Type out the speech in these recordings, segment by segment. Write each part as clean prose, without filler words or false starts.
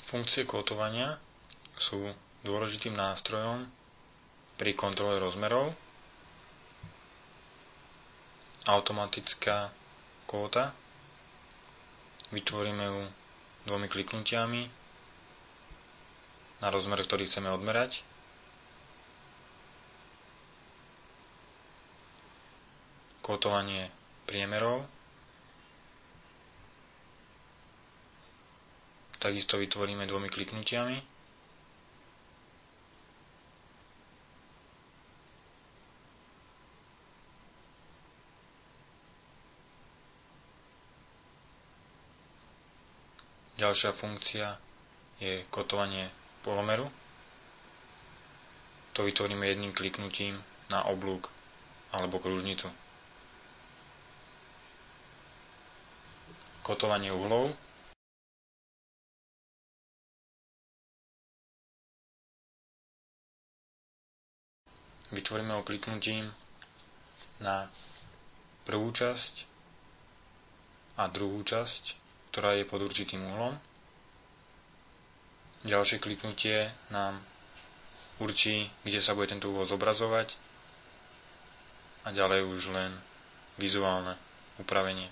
Funkcie kódovania sú dôležitým nástrojom pri kontrole rozmerov. Automatická kóta. Vytvoríme ju 2 kliknutiami na rozmer, ktorý chceme odmerať. Kótovanie priemerov. Takisto vytvoríme 2 kliknutiami. Ďalšia funkcia je kótovanie polomeru. To vytvoríme jedným kliknutím na oblúk alebo kružnicu. Kótovanie uhlov. Vytvoríme ho kliknutím na prvú časť a druhú časť, ktorá je pod určitým uhlom. Ďalšie kliknutie nám určí, kde sa bude tento uhol zobrazovať a ďalej už len vizuálne upravenie.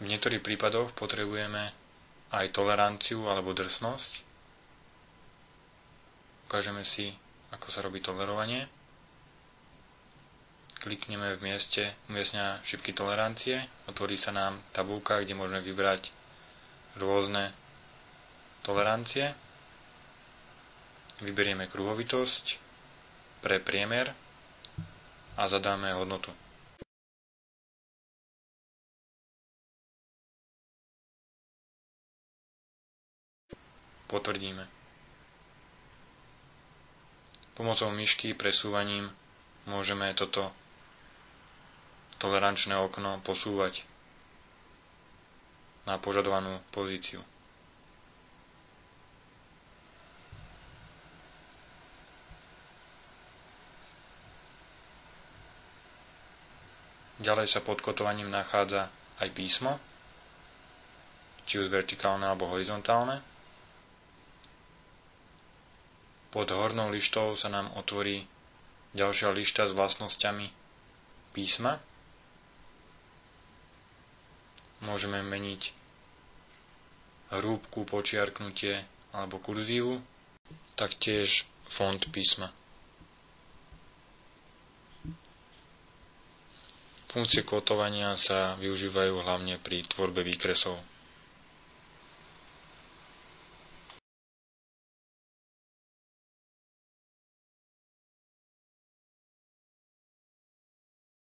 V niektorých prípadoch potrebujeme aj toleranciu alebo drsnosť. Ukážeme si, ako sa robí tolerovanie. Klikneme v mieste umiestnenia šipky tolerancie. Otvorí sa nám tabuľka, kde môžeme vybrať rôzne tolerancie. Vyberieme kruhovitosť pre priemer a zadáme hodnotu. Potvrdíme. Pomocou myšky presúvaním môžeme toto tolerančné okno posúvať na požadovanú pozíciu. Ďalej sa pod kótovaním nachádza aj písmo, či už vertikálne alebo horizontálne. Pod hornou lištou sa nám otvorí ďalšia lišta s vlastnosťami písma. Môžeme meniť hrúbku, počiarknutie alebo kurzívu, taktiež font písma. Funkcie kótovania sa využívajú hlavne pri tvorbe výkresov.